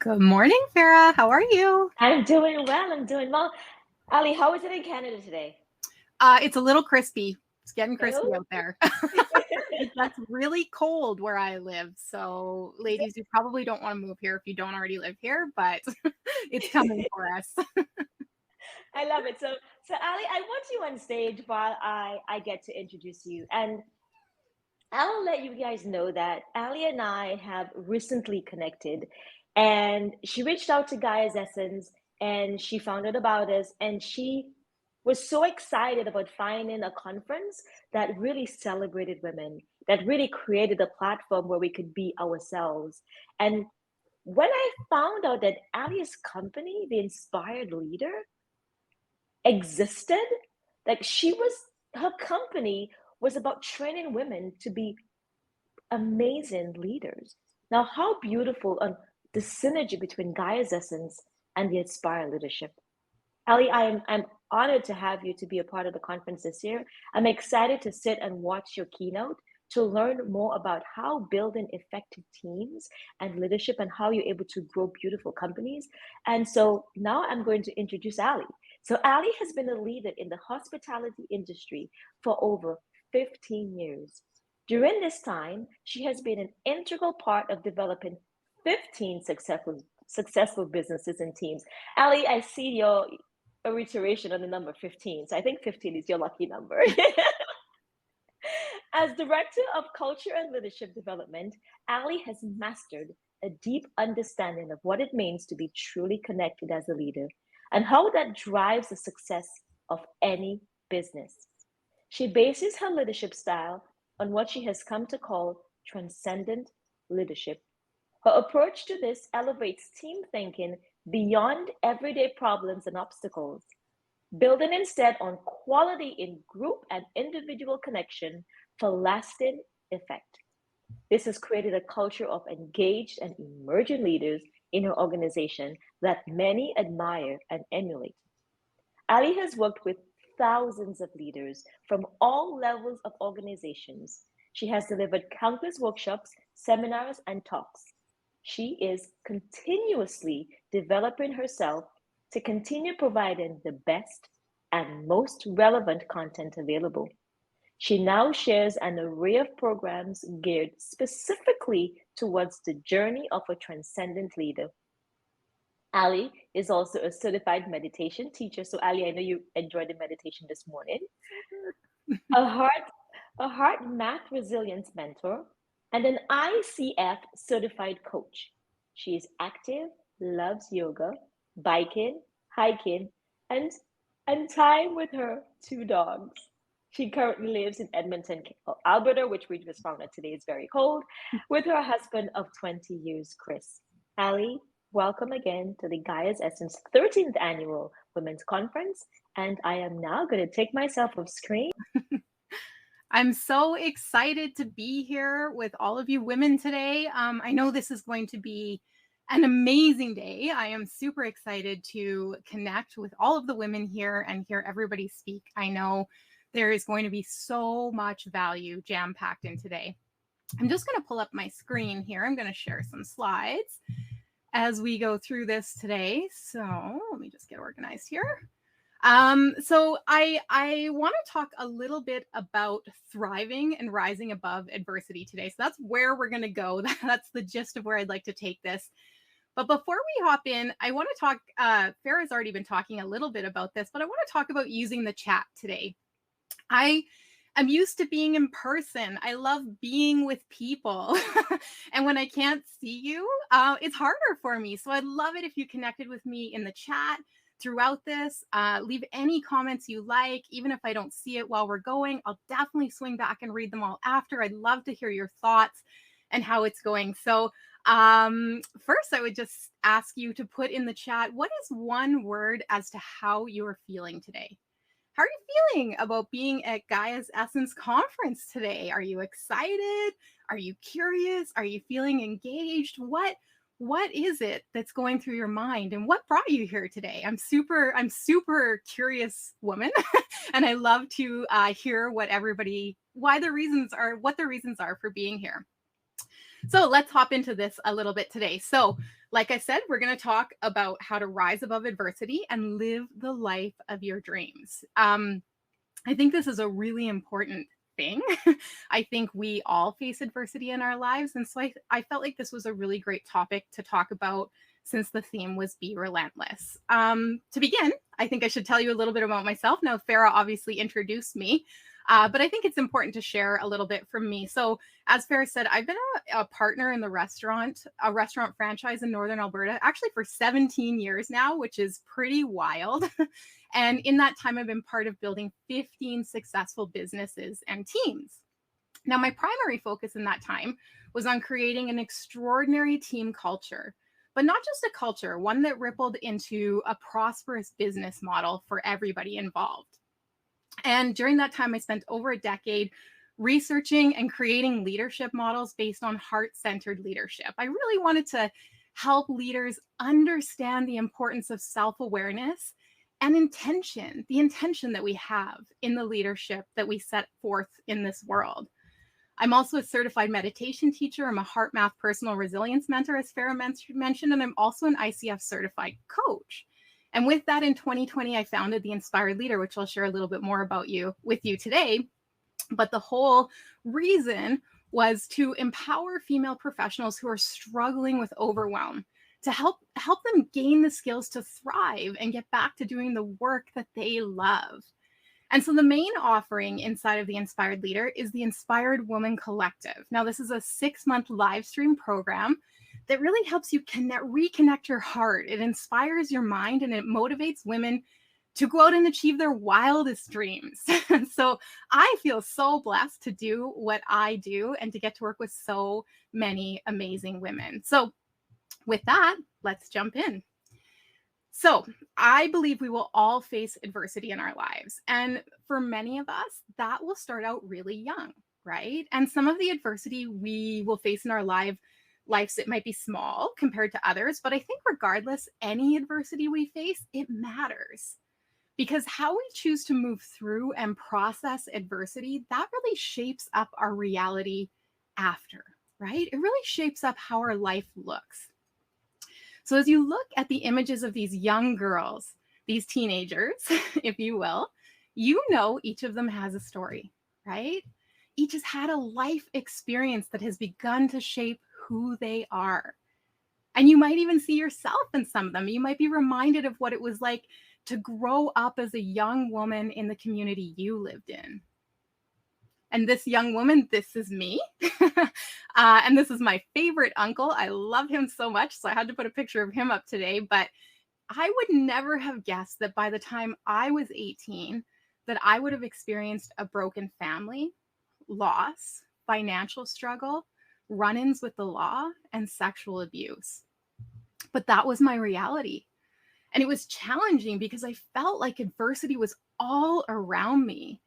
Good morning, Farah. How are you? I'm doing well. I'm doing well. Ali, how is it in Canada today? It's a little crispy. It's getting crispy Oh, out there. It gets really cold where I live. So, ladies, you probably don't want to move here if you don't already live here, but it's coming for us. I love it. So Ali, I want you on stage while I get to introduce you. And I'll let you guys know that Ali and I have recently connected, and she reached out to Gaia's Essence and she found out about us, and she was so excited about finding a conference that really celebrated women, that really created a platform where we could be ourselves. And when I found out that Ali's company, the Inspired Leader, existed, like her company was about training women to be amazing leaders. Now, how beautiful the synergy between Gaia's Essence and the Inspire Leadership. Ali, I'm honored to have you to be a part of the conference this year. I'm excited to sit and watch your keynote to learn more about how building effective teams and leadership and how you're able to grow beautiful companies. And so now I'm going to introduce Ali. So Ali has been a leader in the hospitality industry for over 15 years. During this time, she has been an integral part of developing 15 successful businesses and teams. Ali, I see your reiteration on the number 15. So I think 15 is your lucky number. As Director of Culture and Leadership Development, Ali has mastered a deep understanding of what it means to be truly connected as a leader and how that drives the success of any business. She bases her leadership style on what she has come to call transcendent leadership. Her approach to this elevates team thinking beyond everyday problems and obstacles, building instead on quality in group and individual connection for lasting effect. This has created a culture of engaged and emerging leaders in her organization that many admire and emulate. Ali has worked with thousands of leaders from all levels of organizations. She has delivered countless workshops, seminars, and talks. She is continuously developing herself to continue providing the best and most relevant content available. She now shares an array of programs geared specifically towards the journey of a transcendent leader. Ali is also a certified meditation teacher. So, Ali, I know you enjoyed the meditation this morning. A heart, a heart math resilience mentor, and an ICF certified coach. She is active, loves yoga, biking, hiking, and and time with her two dogs. She currently lives in Edmonton, Alberta, which we just found out today is very cold, with her husband of 20 years, Chris. Ali, welcome again to the Gaia's Essence 13th Annual Women's Conference. And I am now going to take myself off screen. I'm so excited to be here with all of you women today. I know this is going to be an amazing day. I am super excited to connect with all of the women here and hear everybody speak. I know there is going to be so much value jam-packed in today. I'm just going to pull up my screen here. I'm going to share some slides as we go through this today. So let me just get organized here. So I want to talk a little bit about thriving and rising above adversity today. So that's where we're going to go. That's the gist of where I'd like to take this. But before we hop in, I want to talk, Farah's already been talking a little bit about this, but I want to talk about using the chat today. I'm used to being in person. I love being with people. And when I can't see you, it's harder for me. So I'd love it if you connected with me in the chat throughout this. Leave any comments you like. Even if I don't see it while we're going, I'll definitely swing back and read them all after. I'd love to hear your thoughts and how it's going. So first, I would just ask you to put in the chat, what is one word as to how you're feeling today? How are you feeling about being at Gaia's Essence Conference today? Are you excited? Are you curious? Are you feeling engaged? What is it that's going through your mind, and what brought you here today? I'm super curious woman, and I love to hear what the reasons are for being here. So let's hop into this a little bit today. So, like I said, we're going to talk about how to rise above adversity and live the life of your dreams. I think this is a really important thing. I think we all face adversity in our lives. And so I felt like this was a really great topic to talk about since the theme was Be Relentless. To begin, I think I should tell you a little bit about myself. Now, Farah obviously introduced me, but I think it's important to share a little bit from me. So, as Farah said, I've been a partner in a restaurant franchise in Northern Alberta, actually for 17 years now, which is pretty wild. And in that time, I've been part of building 15 successful businesses and teams. Now, my primary focus in that time was on creating an extraordinary team culture, but not just a culture, one that rippled into a prosperous business model for everybody involved. And during that time, I spent over a decade researching and creating leadership models based on heart-centered leadership. I really wanted to help leaders understand the importance of self-awareness and intention, the intention that we have in the leadership that we set forth in this world. I'm also a certified meditation teacher. I'm a heart math personal resilience mentor, as Farah mentioned, and I'm also an ICF certified coach. And with that, in 2020, I founded the Inspired Leader, which I'll share a little bit more about with you today. But the whole reason was to empower female professionals who are struggling with overwhelm, to help them gain the skills to thrive and get back to doing the work that they love. And so the main offering inside of the Inspired Leader is the Inspired Woman Collective. Now, this is a 6-month live stream program that really helps you reconnect your heart. It inspires your mind and it motivates women to go out and achieve their wildest dreams. So I feel so blessed to do what I do and to get to work with so many amazing women. So with that, let's jump in. So I believe we will all face adversity in our lives. And for many of us, that will start out really young, right? And some of the adversity we will face in our lives, it might be small compared to others. But I think regardless, any adversity we face, it matters. Because how we choose to move through and process adversity, that really shapes up our reality after, right? It really shapes up how our life looks. So as you look at the images of these young girls, these teenagers, if you will, you know each of them has a story, right? Each has had a life experience that has begun to shape who they are. And you might even see yourself in some of them. You might be reminded of what it was like to grow up as a young woman in the community you lived in. And this young woman, this is me. And this is my favorite uncle. I love him so much. So I had to put a picture of him up today. But I would never have guessed that by the time I was 18, that I would have experienced a broken family, loss, financial struggle, run-ins with the law, and sexual abuse. But that was my reality. And it was challenging because I felt like adversity was all around me.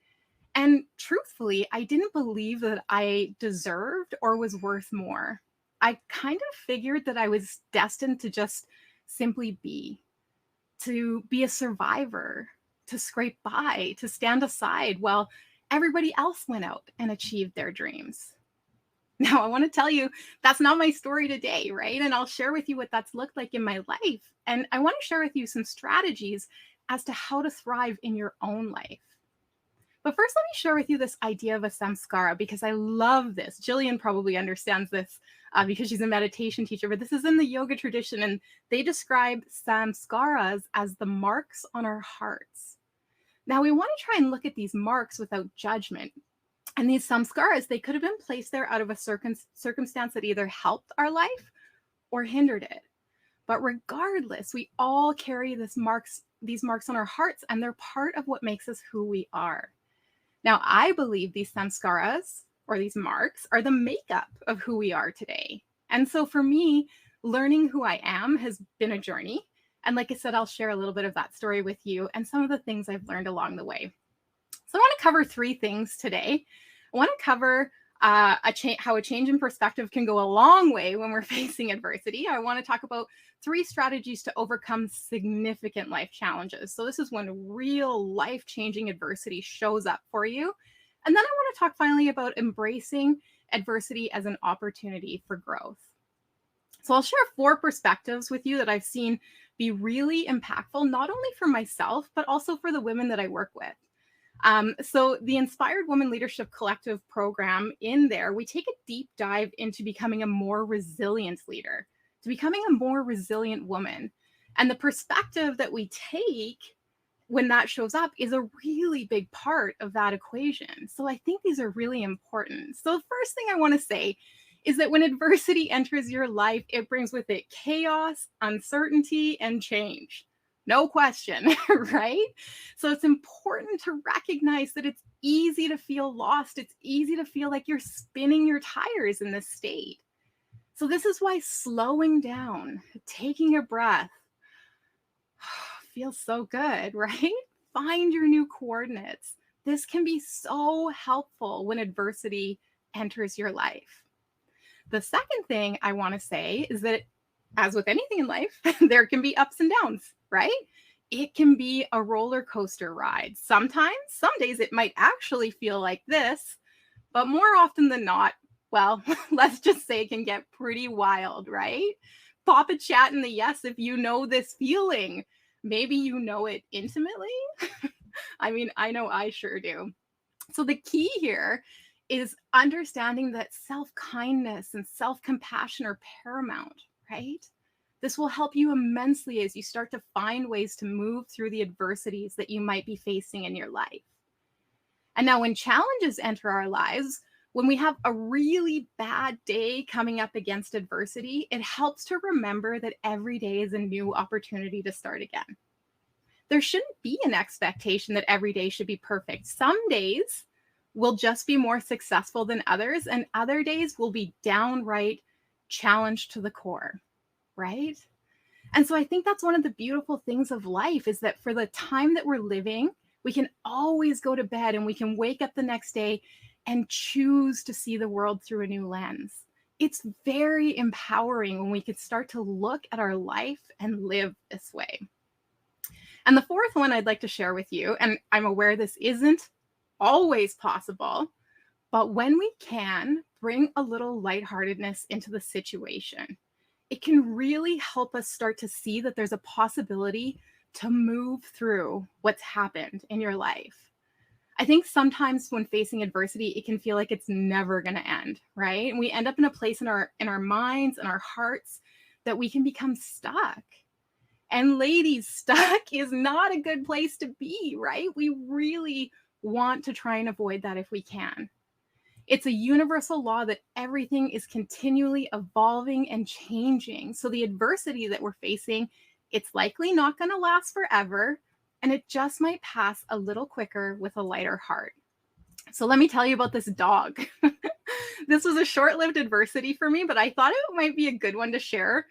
And truthfully, I didn't believe that I deserved or was worth more. I kind of figured that I was destined to just simply to be a survivor, to scrape by, to stand aside while everybody else went out and achieved their dreams. Now, I want to tell you, that's not my story today, right? And I'll share with you what that's looked like in my life. And I want to share with you some strategies as to how to thrive in your own life. But first, let me share with you this idea of a samskara, because I love this. Jillian probably understands this because she's a meditation teacher, but this is in the yoga tradition, and they describe samskaras as the marks on our hearts. Now, we want to try and look at these marks without judgment. And these samskaras, they could have been placed there out of a circumstance that either helped our life or hindered it. But regardless, we all carry these marks on our hearts, and they're part of what makes us who we are. Now, I believe these samskaras, or these marks, are the makeup of who we are today. And so for me, learning who I am has been a journey. And like I said, I'll share a little bit of that story with you and some of the things I've learned along the way. So I want to cover 3 things today. I want to cover how a change in perspective can go a long way when we're facing adversity. I want to talk about 3 strategies to overcome significant life challenges. So this is when real life-changing adversity shows up for you. And then I want to talk finally about embracing adversity as an opportunity for growth. So I'll share 4 perspectives with you that I've seen be really impactful, not only for myself, but also for the women that I work with. So the Inspired Women Leadership Collective program, in there, we take a deep dive into becoming a more resilient leader, to becoming a more resilient woman. And the perspective that we take when that shows up is a really big part of that equation. So I think these are really important. So the first thing I want to say is that when adversity enters your life, it brings with it chaos, uncertainty, and change. No question, right? So it's important to recognize that it's easy to feel lost. It's easy to feel like you're spinning your tires in this state. So this is why slowing down, taking a breath, feels so good, right? Find your new coordinates. This can be so helpful when adversity enters your life. The second thing I want to say is that, as with anything in life, there can be ups and downs, right? It can be a roller coaster ride. Sometimes, some days it might actually feel like this, but more often than not, well, let's just say it can get pretty wild, right? Pop a chat in the yes if you know this feeling. Maybe you know it intimately. I mean, I know I sure do. So the key here is understanding that self-kindness and self-compassion are paramount, right? This will help you immensely as you start to find ways to move through the adversities that you might be facing in your life. And now when challenges enter our lives, when we have a really bad day coming up against adversity, it helps to remember that every day is a new opportunity to start again. There shouldn't be an expectation that every day should be perfect. Some days will just be more successful than others, and other days will be downright challenged to the core, right? And so I think that's one of the beautiful things of life, is that for the time that we're living, we can always go to bed and we can wake up the next day and choose to see the world through a new lens. It's very empowering when we can start to look at our life and live this way. And the fourth one I'd like to share with you, and I'm aware this isn't always possible, but when we can bring a little lightheartedness into the situation, it can really help us start to see that there's a possibility to move through what's happened in your life. I think sometimes when facing adversity, it can feel like it's never going to end, right? And we end up in a place in our minds and our hearts that we can become stuck. And ladies, stuck is not a good place to be, right? We really want to try and avoid that if we can. It's a universal law that everything is continually evolving and changing. So the adversity that we're facing, it's likely not going to last forever, and it just might pass a little quicker with a lighter heart. So let me tell you about this dog. This was a short-lived adversity for me, but I thought it might be a good one to share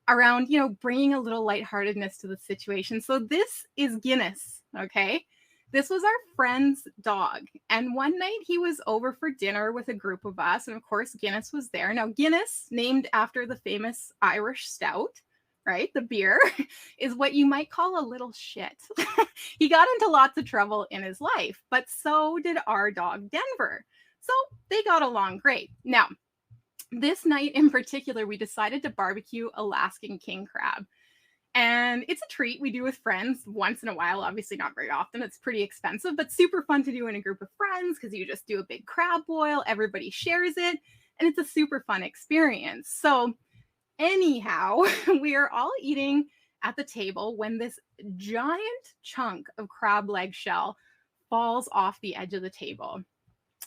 around, bringing a little lightheartedness to the situation. So this is Guinness, okay? This was our friend's dog. And one night he was over for dinner with a group of us. And of course, Guinness was there. Now, Guinness, named after the famous Irish stout, right? The beer, is what you might call a little shit. He got into lots of trouble in his life, but so did our dog, Denver. So they got along great. Now, this night in particular, we decided to barbecue Alaskan king crab. And it's a treat we do with friends once in a while, obviously not very often. It's pretty expensive, but super fun to do in a group of friends because you just do a big crab boil, everybody shares it, and it's a super fun experience. So anyhow, we are all eating at the table when this giant chunk of crab leg shell falls off the edge of the table.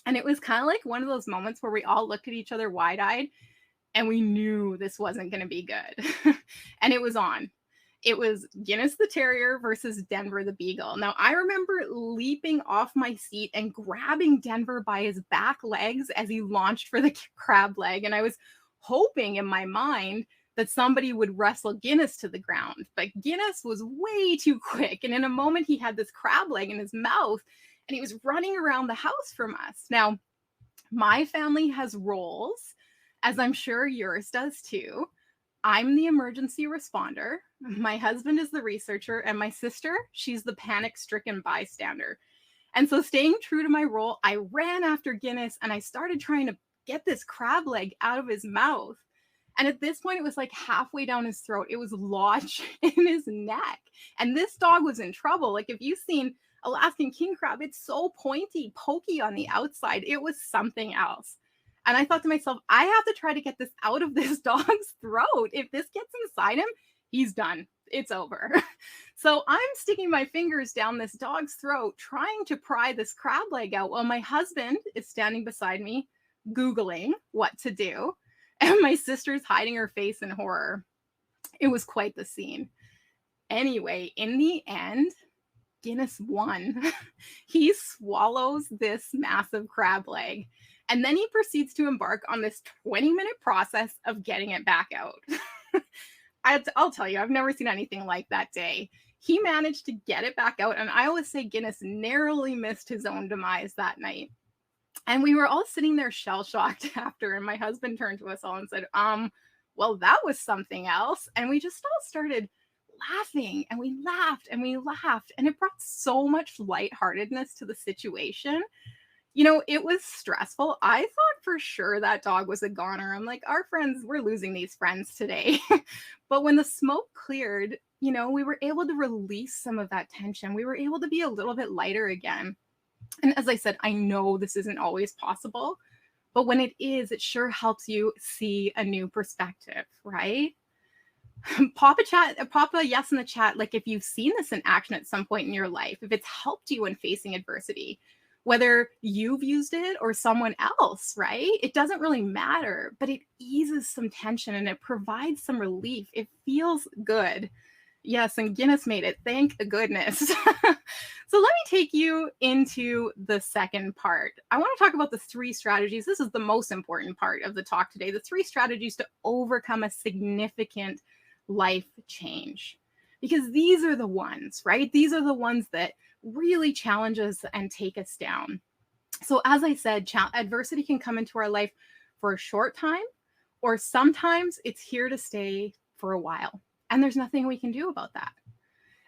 And it was kind of like one of those moments where we all looked at each other wide-eyed and we knew this wasn't going to be good. And it was on. It was Guinness the Terrier versus Denver the Beagle. Now, I remember leaping off my seat and grabbing Denver by his back legs as he launched for the crab leg. And I was hoping in my mind that somebody would wrestle Guinness to the ground. But Guinness was way too quick. And in a moment, he had this crab leg in his mouth and he was running around the house from us. Now, my family has roles, as I'm sure yours does too. I'm the emergency responder. My husband is the researcher, and my sister, she's the panic-stricken bystander. And so staying true to my role, I ran after Guinness and I started trying to get this crab leg out of his mouth. And at this point, it was like halfway down his throat. It was lodged in his neck. And this dog was in trouble. Like, if you've seen Alaskan king crab, it's so pointy, pokey on the outside. It was something else. And I thought to myself, I have to try to get this out of this dog's throat. If this gets inside him, he's done. It's over. So I'm sticking my fingers down this dog's throat, trying to pry this crab leg out while my husband is standing beside me, Googling what to do. And my sister's hiding her face in horror. It was quite the scene. Anyway, in the end, Guinness won. He swallows this massive crab leg, and then he proceeds to embark on this 20-minute process of getting it back out. I'll tell you, I've never seen anything like that day. He managed to get it back out, and I always say Guinness narrowly missed his own demise that night. And we were all sitting there shell-shocked after, and my husband turned to us all and said, well, that was something else. And we just all started laughing, and we laughed, and we laughed, and it brought so much lightheartedness to the situation. You know, it was stressful. I thought for sure that dog was a goner. I'm like, our friends, we're losing these friends today. But when the smoke cleared, you know, we were able to release some of that tension. We were able to be a little bit lighter again. And as I said, I know this isn't always possible, but when it is, it sure helps you see a new perspective, right? Pop a yes in the chat, like if you've seen this in action at some point in your life, if it's helped you in facing adversity, whether you've used it or someone else, right? It doesn't really matter, but it eases some tension and it provides some relief. It feels good. Yes, and Guinness made it. Thank goodness. So let me take you into the second part. I want to talk about the 3 strategies. This is the most important part of the talk today. The 3 strategies to overcome a significant life change. Because these are the ones, right? These are the ones that really challenge us and take us down. So as I said, adversity can come into our life for a short time, or sometimes it's here to stay for a while. And there's nothing we can do about that.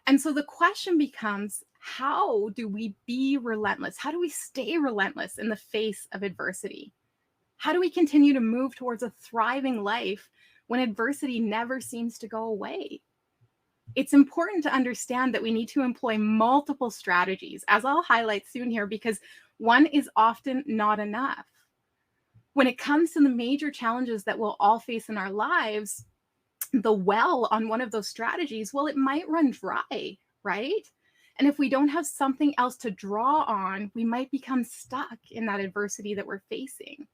And so the question becomes, how do we be relentless? How do we stay relentless in the face of adversity? How do we continue to move towards a thriving life when adversity never seems to go away? It's important to understand that we need to employ multiple strategies, as I'll highlight soon here, because one is often not enough. When it comes to the major challenges that we'll all face in our lives, the well on one of those strategies, well, it might run dry, right? And if we don't have something else to draw on, we might become stuck in that adversity that we're facing.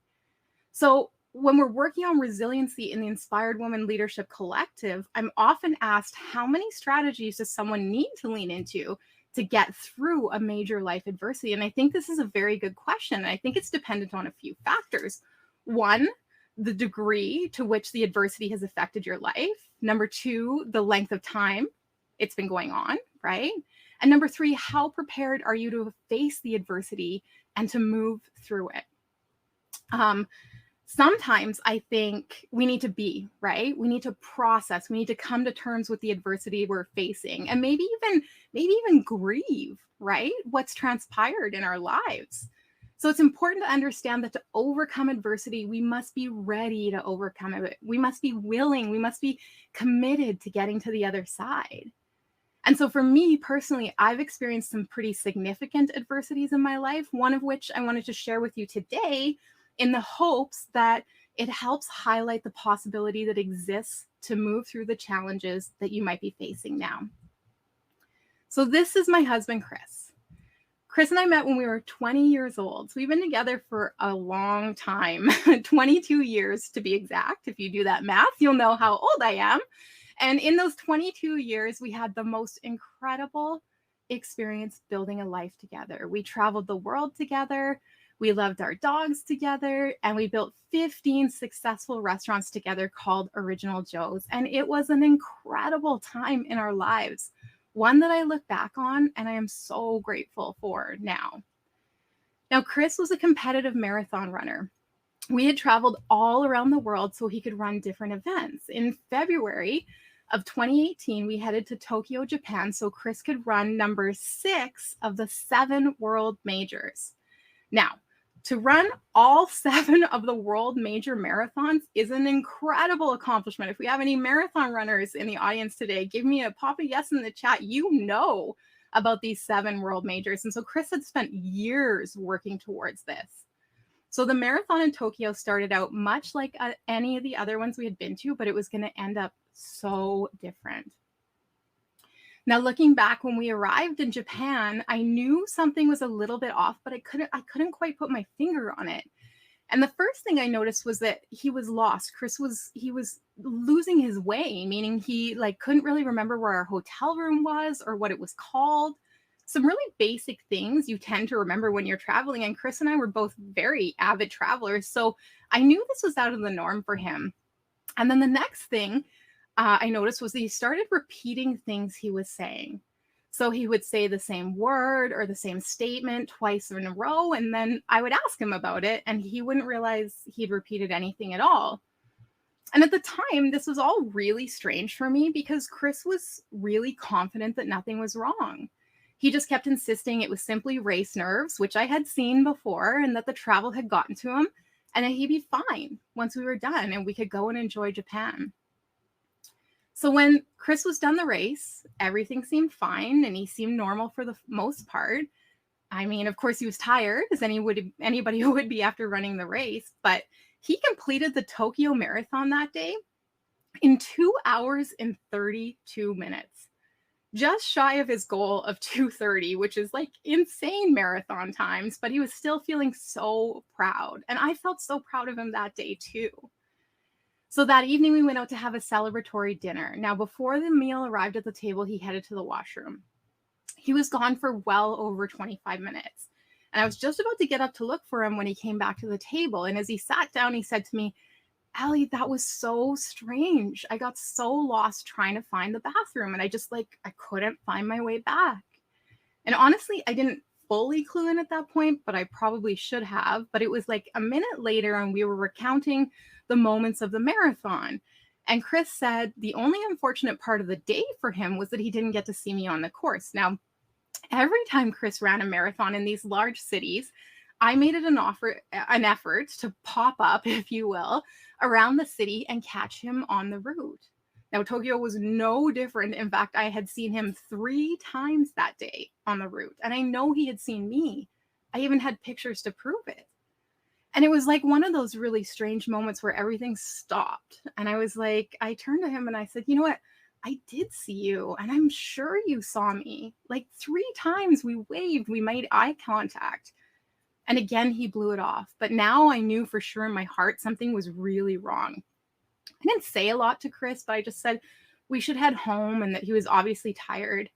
So when we're working on resiliency in the Inspired Woman Leadership Collective, I'm often asked, how many strategies does someone need to lean into to get through a major life adversity? And I think this is a very good question. I think it's dependent on a few factors. One, the degree to which the adversity has affected your life. Number 2, the length of time it's been going on, right? And number 3, how prepared are you to face the adversity and to move through it? Sometimes I think we need to be, right? We need to process, we need to come to terms with the adversity we're facing, and maybe even grieve, right? What's transpired in our lives. So it's important to understand that to overcome adversity, we must be ready to overcome it. We must be willing, we must be committed to getting to the other side. And so for me personally, I've experienced some pretty significant adversities in my life, one of which I wanted to share with you today in the hopes that it helps highlight the possibility that exists to move through the challenges that you might be facing now. So this is my husband, Chris. Chris and I met when we were 20 years old. So we've been together for a long time, 22 years to be exact. If you do that math, you'll know how old I am. And in those 22 years, we had the most incredible experience building a life together. We traveled the world together. We loved our dogs together, and we built 15 successful restaurants together called Original Joe's. And it was an incredible time in our lives, one that I look back on and I am so grateful for now. Now, Chris was a competitive marathon runner. We had traveled all around the world so he could run different events. In February of 2018, we headed to Tokyo, Japan, so Chris could run number 6 of the 7 world majors. Now, To run all 7 of the world major marathons is an incredible accomplishment. If we have any marathon runners in the audience today, pop a yes in the chat. You know about these 7 world majors. And so Chris had spent years working towards this. So the marathon in Tokyo started out much like any of the other ones we had been to, but it was going to end up so different. Now, looking back, when we arrived in Japan, I knew something was a little bit off, but I couldn't quite put my finger on it. And the first thing I noticed was that he was lost. He was losing his way, meaning he couldn't really remember where our hotel room was or what it was called. Some really basic things you tend to remember when you're traveling. And Chris and I were both very avid travelers, so I knew this was out of the norm for him. And then the next thing I noticed was that he started repeating things he was saying. So he would say the same word or the same statement twice in a row, and then I would ask him about it, and he wouldn't realize he'd repeated anything at all. And at the time, this was all really strange for me because Chris was really confident that nothing was wrong. He just kept insisting it was simply race nerves, which I had seen before, and that the travel had gotten to him, and that he'd be fine once we were done and we could go and enjoy Japan. So when Chris was done the race, everything seemed fine and he seemed normal for the most part. I mean, of course, he was tired, as anybody would be after running the race, but he completed the Tokyo Marathon that day in 2 hours and 32 minutes, just shy of his goal of 2:30, which is insane marathon times, but he was still feeling so proud. And I felt so proud of him that day too. So that evening, we went out to have a celebratory dinner. Now, before the meal arrived at the table, he headed to the washroom. He was gone for well over 25 minutes. And I was just about to get up to look for him when he came back to the table. And as he sat down, he said to me, "Allie, that was so strange. I got so lost trying to find the bathroom. And I just I couldn't find my way back." And honestly, I didn't fully clue in at that point, but I probably should have. But it was a minute later and we were recounting the moments of the marathon. And Chris said the only unfortunate part of the day for him was that he didn't get to see me on the course. Now, every time Chris ran a marathon in these large cities, I made it an effort to pop up, if you will, around the city and catch him on the route. Now, Tokyo was no different. In fact, I had seen him 3 times that day on the route, and I know he had seen me. I even had pictures to prove it. And it was one of those really strange moments where everything stopped. And I turned to him and I said, "You know what? I did see you, and I'm sure you saw me. 3 times we waved, we made eye contact." And again, he blew it off. But now I knew for sure in my heart something was really wrong. I didn't say a lot to Chris, but I just said we should head home and that he was obviously tired.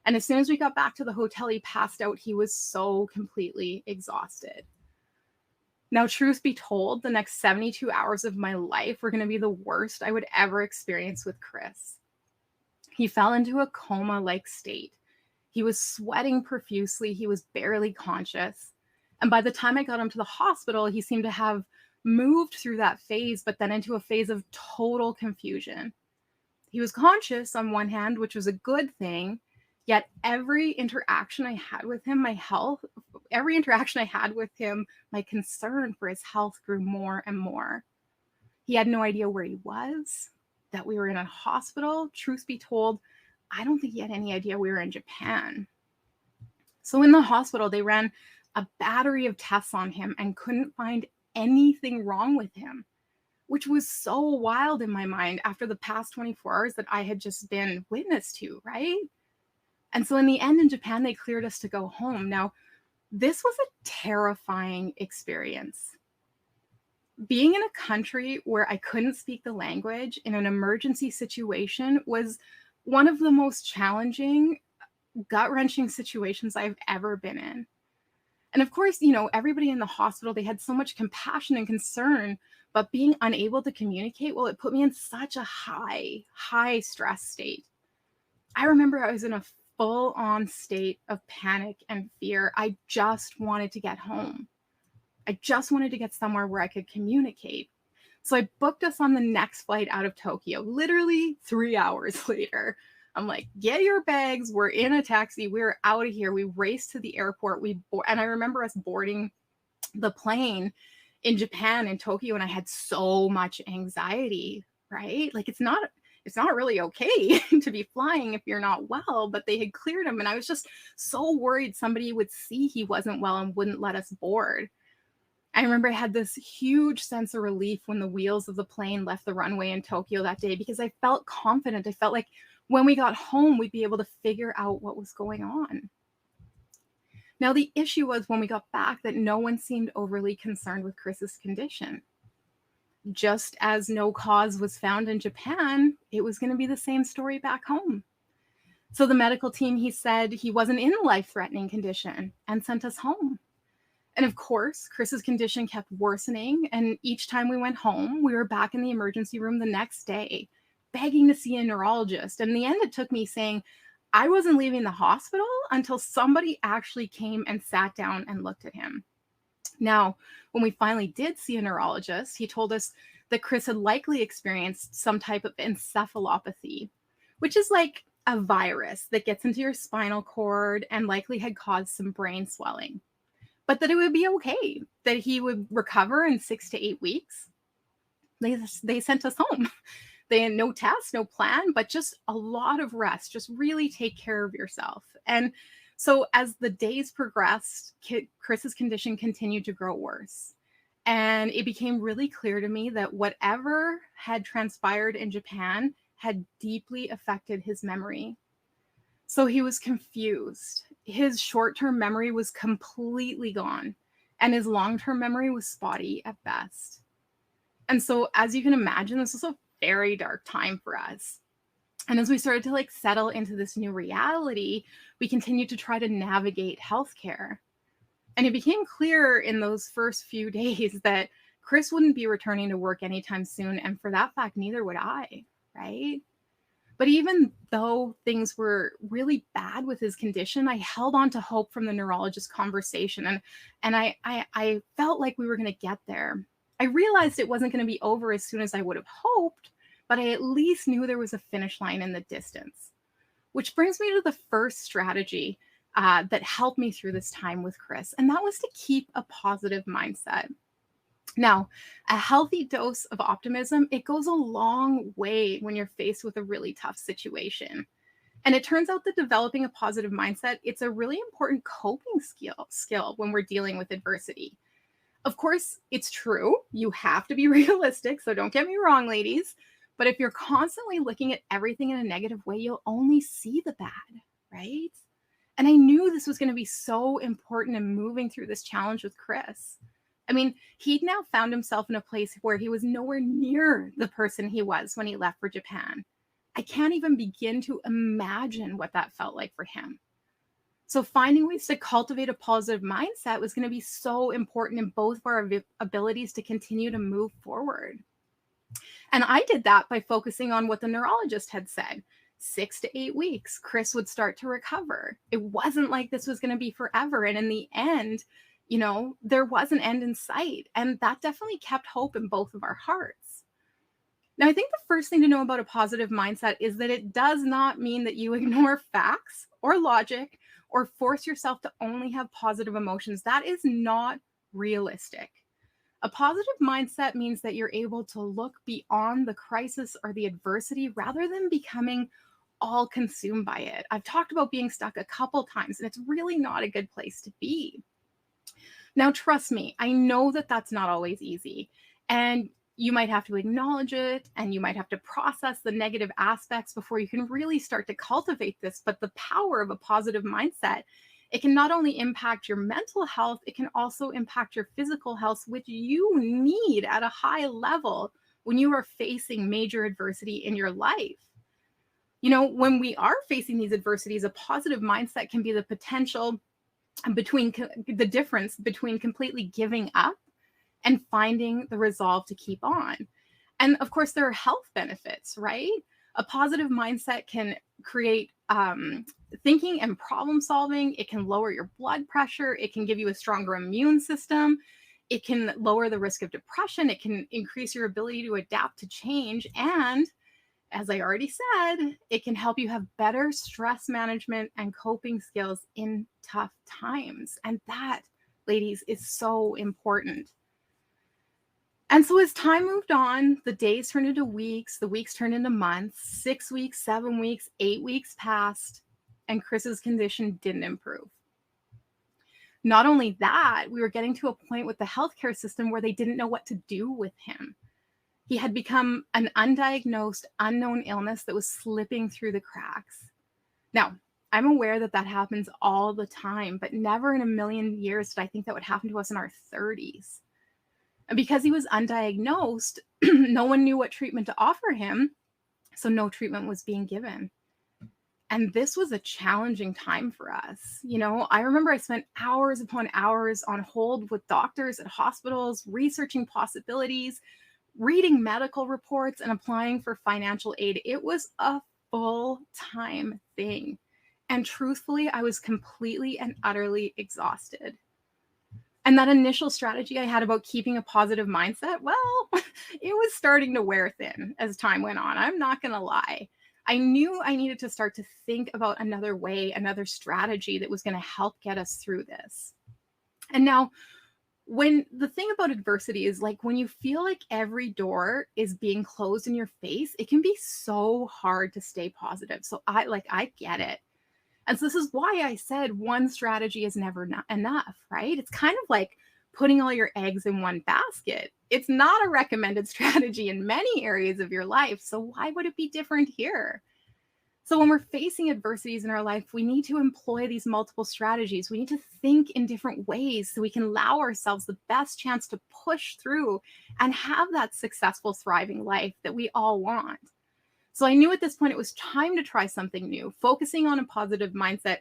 And as soon as we got back to the hotel, he passed out. He was so completely exhausted. Now, truth be told, the next 72 hours of my life were going to be the worst I would ever experience with Chris. He fell into a coma-like state. He was sweating profusely. He was barely conscious. And by the time I got him to the hospital, he seemed to have moved through that phase, but then into a phase of total confusion. He was conscious on one hand, which was a good thing, yet every interaction I had with him, my concern for his health grew more and more. He had no idea where he was, that we were in a hospital. Truth be told, I don't think he had any idea we were in Japan. So in the hospital, they ran a battery of tests on him and couldn't find anything wrong with him, which was so wild in my mind after the past 24 hours that I had just been witness to, right? And so in the end in Japan, they cleared us to go home. Now, this was a terrifying experience. Being in a country where I couldn't speak the language in an emergency situation was one of the most challenging, gut-wrenching situations I've ever been in. And of course, everybody in the hospital, they had so much compassion and concern, but being unable to communicate, well, it put me in such a high stress state. I remember I was in a full-on state of panic and fear. I just wanted to get home. I just wanted to get somewhere where I could communicate. So I booked us on the next flight out of Tokyo, literally 3 hours later. I'm like, "Get your bags. We're in a taxi. We're out of here." We raced to the airport. And I remember us boarding the plane in Japan, in Tokyo, and I had so much anxiety, right? Like, it's not really okay to be flying if you're not well, but they had cleared him. And I was just so worried somebody would see he wasn't well and wouldn't let us board. I remember I had this huge sense of relief when the wheels of the plane left the runway in Tokyo that day, because I felt confident. I felt like when we got home, we'd be able to figure out what was going on. Now, the issue was when we got back that no one seemed overly concerned with Chris's condition. Just as no cause was found in Japan, it was going to be the same story back home. So the medical team, he said he wasn't in a life-threatening condition and sent us home. And of course, Chris's condition kept worsening. And each time we went home, we were back in the emergency room the next day, begging to see a neurologist. And in the end, it took me saying, I wasn't leaving the hospital until somebody actually came and sat down and looked at him. Now, when we finally did see a neurologist, he told us that Chris had likely experienced some type of encephalopathy, which is like a virus that gets into your spinal cord and likely had caused some brain swelling, but that it would be okay, that he would recover in 6 to 8 weeks. They sent us home. They had no tests, no plan, but just a lot of rest. Just really take care of yourself. And so as the days progressed, Chris's condition continued to grow worse. And it became really clear to me that whatever had transpired in Japan had deeply affected his memory. So he was confused. His short-term memory was completely gone, and his long-term memory was spotty at best. And so, as you can imagine, this was a very dark time for us. And as we started to settle into this new reality, we continued to try to navigate healthcare. And it became clear in those first few days that Chris wouldn't be returning to work anytime soon. And for that fact, neither would I, right? But even though things were really bad with his condition, I held on to hope from the neurologist conversation. And I felt like we were going to get there. I realized it wasn't going to be over as soon as I would have hoped, but I at least knew there was a finish line in the distance. Which brings me to the first strategy that helped me through this time with Chris, and that was to keep a positive mindset. Now, a healthy dose of optimism, it goes a long way when you're faced with a really tough situation. And it turns out that developing a positive mindset, it's a really important coping skill when we're dealing with adversity. Of course, it's true. You have to be realistic, so don't get me wrong, ladies. But if you're constantly looking at everything in a negative way, you'll only see the bad, right? And I knew this was going to be so important in moving through this challenge with Chris. I mean, he'd now found himself in a place where he was nowhere near the person he was when he left for Japan. I can't even begin to imagine what that felt like for him. So finding ways to cultivate a positive mindset was going to be so important in both of our abilities to continue to move forward. And I did that by focusing on what the neurologist had said. 6 to 8 weeks, Chris would start to recover. It wasn't like this was going to be forever. And in the end, there was an end in sight. And that definitely kept hope in both of our hearts. Now, I think the first thing to know about a positive mindset is that it does not mean that you ignore facts or logic or force yourself to only have positive emotions. That is not realistic. A positive mindset means that you're able to look beyond the crisis or the adversity rather than becoming all consumed by it. I've talked about being stuck a couple times, and it's really not a good place to be. Now, trust me, I know that that's not always easy. And you might have to acknowledge it, and you might have to process the negative aspects before you can really start to cultivate this. But the power of a positive mindset, it can not only impact your mental health, it can also impact your physical health, which you need at a high level when you are facing major adversity in your life. When we are facing these adversities, a positive mindset can be the potential the difference between completely giving up and finding the resolve to keep on. And of course, there are health benefits, right? A positive mindset can create thinking and problem solving. It can lower your blood pressure. It can give you a stronger immune system. It can lower the risk of depression. It can increase your ability to adapt to change. And as I already said, it can help you have better stress management and coping skills in tough times. And that ladies, is so important. And so as time moved on, the days turned into weeks, the weeks turned into months, 6 weeks, 7 weeks, 8 weeks passed, and Chris's condition didn't improve. Not only that, we were getting to a point with the healthcare system where they didn't know what to do with him. He had become an undiagnosed, unknown illness that was slipping through the cracks. Now, I'm aware that that happens all the time, but never in a million years did I think that would happen to us in our 30s. And because he was undiagnosed, no one knew what treatment to offer him, so no treatment was being given. And this was a challenging time for us. You know, I remember I spent hours upon hours on hold with doctors at hospitals, researching possibilities, reading medical reports, and applying for financial aid. It was a full-time thing. And truthfully, I was completely and utterly exhausted. And that initial strategy I had about keeping a positive mindset, well, it was starting to wear thin as time went on. I'm not going to lie. I knew I needed to start to think about another way, another strategy that was going to help get us through this. And now, when the thing about adversity is like when you feel like every door is being closed in your face, it can be so hard to stay positive. So I get it. And so this is why I said one strategy is never enough, right? It's kind of like putting all your eggs in one basket. It's not a recommended strategy in many areas of your life. So why would it be different here? So when we're facing adversities in our life, we need to employ these multiple strategies. We need to think in different ways so we can allow ourselves the best chance to push through and have that successful, thriving life that we all want. So I knew at this point it was time to try something new, focusing on a positive mindset.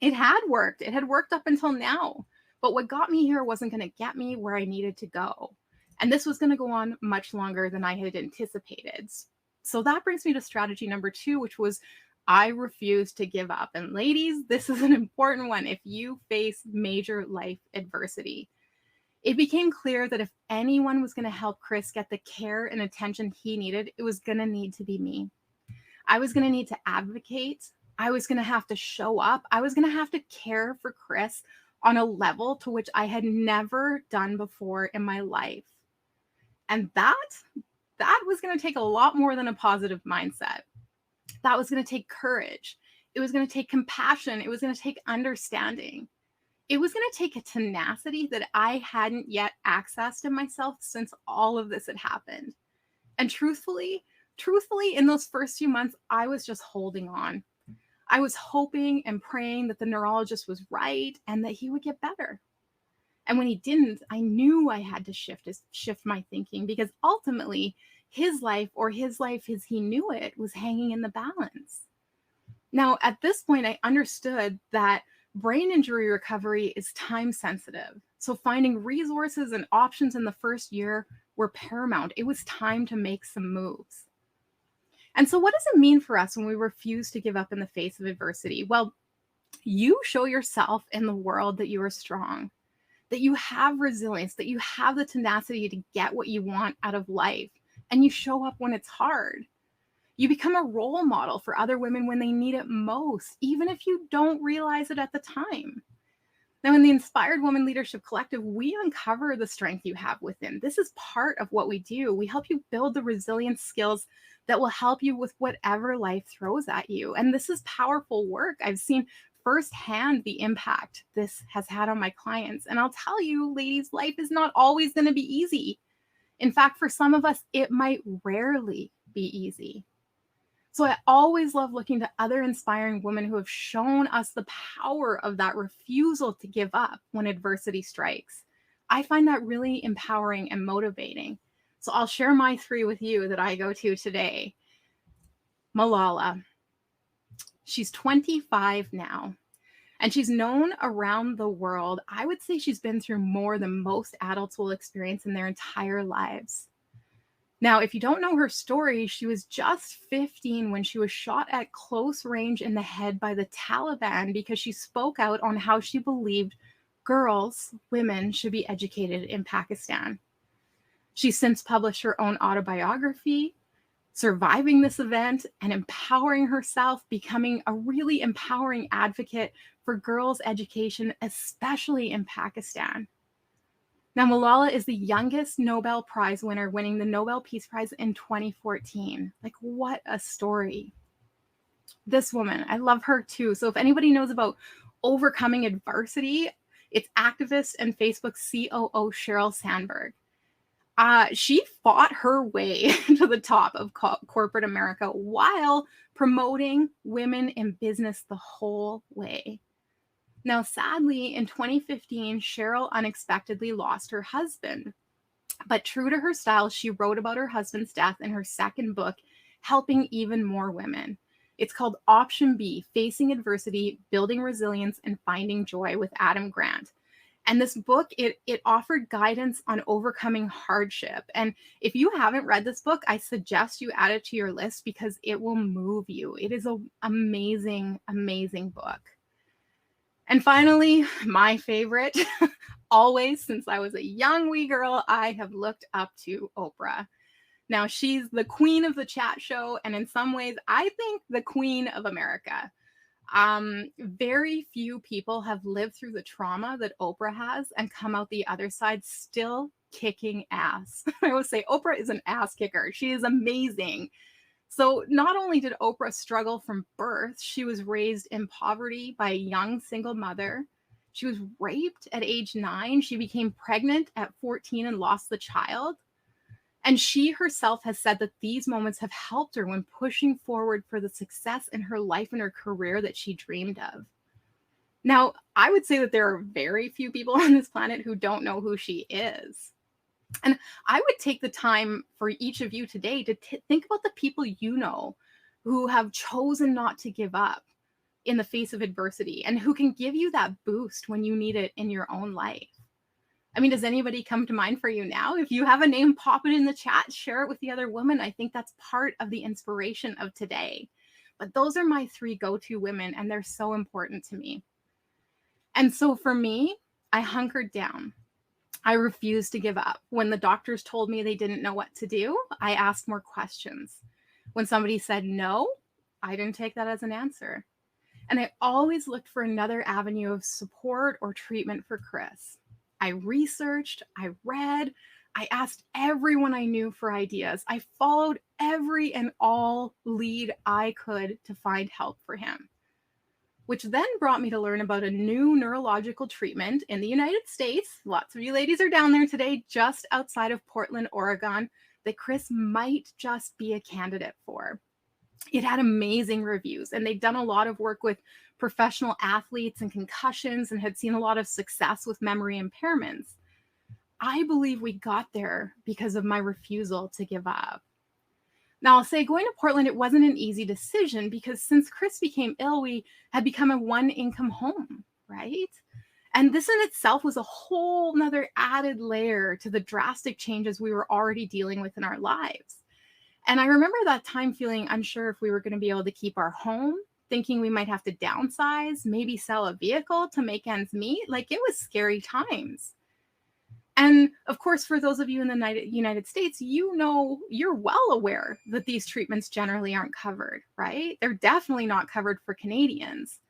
It had worked. It had worked up until now. But what got me here wasn't going to get me where I needed to go. And this was going to go on much longer than I had anticipated. So that brings me to strategy number 2, which was I refuse to give up. And ladies, this is an important one if you face major life adversity. It became clear that if anyone was going to help Chris get the care and attention he needed, it was going to need to be me. I was going to need to advocate. I was going to have to show up. I was going to have to care for Chris on a level to which I had never done before in my life. And that was going to take a lot more than a positive mindset. That was going to take courage. It was going to take compassion. It was going to take understanding. It was going to take a tenacity that I hadn't yet accessed in myself since all of this had happened. And truthfully, in those first few months, I was just holding on. I was hoping and praying that the neurologist was right and that he would get better. And when he didn't, I knew I had to shift my thinking because ultimately his life as he knew it was hanging in the balance. Now, at this point, I understood that brain injury recovery is time sensitive. So finding resources and options in the first year were paramount. It was time to make some moves. And so what does it mean for us when we refuse to give up in the face of adversity? Well, you show yourself in the world that you are strong, that you have resilience, that you have the tenacity to get what you want out of life, and you show up when it's hard. You become a role model for other women when they need it most, even if you don't realize it at the time. Now, in the Inspired Woman Leadership Collective, we uncover the strength you have within. This is part of what we do. We help you build the resilience skills that will help you with whatever life throws at you. And this is powerful work. I've seen firsthand the impact this has had on my clients. And I'll tell you, ladies, life is not always going to be easy. In fact, for some of us, it might rarely be easy. So I always love looking to other inspiring women who have shown us the power of that refusal to give up when adversity strikes. I find that really empowering and motivating. So I'll share my 3 with you that I go to today. Malala. She's 25 now, and she's known around the world. I would say she's been through more than most adults will experience in their entire lives. Now, if you don't know her story, she was just 15 when she was shot at close range in the head by the Taliban because she spoke out on how she believed women should be educated in Pakistan. She's since published her own autobiography, surviving this event and empowering herself, becoming a really empowering advocate for girls' education, especially in Pakistan. Now, Malala is the youngest Nobel Prize winner, winning the Nobel Peace Prize in 2014. Like, what a story. This woman, I love her too. So if anybody knows about overcoming adversity, it's activist and Facebook COO Sheryl Sandberg. She fought her way to the top of corporate America while promoting women in business the whole way. Now, sadly, in 2015, Sheryl unexpectedly lost her husband. But true to her style, she wrote about her husband's death in her second book, helping even more women. It's called Option B, Facing Adversity, Building Resilience, and Finding Joy with Adam Grant. And this book, it offered guidance on overcoming hardship. And if you haven't read this book, I suggest you add it to your list because it will move you. It is an amazing, amazing book. And finally, my favorite, always since I was a young wee girl, I have looked up to Oprah. Now, she's the queen of the chat show, and in some ways, I think the queen of America. Very few people have lived through the trauma that Oprah has and come out the other side still kicking ass. I always say Oprah is an ass kicker. She is amazing. So not only did Oprah struggle from birth, she was raised in poverty by a young single mother. She was raped at age 9. She became pregnant at 14 and lost the child. And she herself has said that these moments have helped her when pushing forward for the success in her life and her career that she dreamed of. Now, I would say that there are very few people on this planet who don't know who she is. And I would take the time for each of you today to think about the people you know who have chosen not to give up in the face of adversity and who can give you that boost when you need it in your own life. I mean, does anybody come to mind for you now? If you have a name, pop it in the chat, share it with the other women. I think that's part of the inspiration of today. But those are my 3 go-to women, and they're so important to me. And so for me, I hunkered down. I refused to give up. When the doctors told me they didn't know what to do, I asked more questions. When somebody said no, I didn't take that as an answer. And I always looked for another avenue of support or treatment for Chris. I researched, I read, I asked everyone I knew for ideas. I followed every and all lead I could to find help for him, which then brought me to learn about a new neurological treatment in the United States. Lots of you ladies are down there today, just outside of Portland, Oregon, that Chris might just be a candidate for. It had amazing reviews, and they'd done a lot of work with professional athletes and concussions and had seen a lot of success with memory impairments. I believe we got there because of my refusal to give up. Now, I'll say going to Portland, it wasn't an easy decision because since Chris became ill, we had become a one-income home, right? And this in itself was a whole nother added layer to the drastic changes we were already dealing with in our lives. And I remember that time feeling unsure if we were going to be able to keep our home, thinking we might have to downsize, maybe sell a vehicle to make ends meet. Like, it was scary times. And of course, for those of you in the United States, you know, you're well aware that these treatments generally aren't covered, right? They're definitely not covered for Canadians.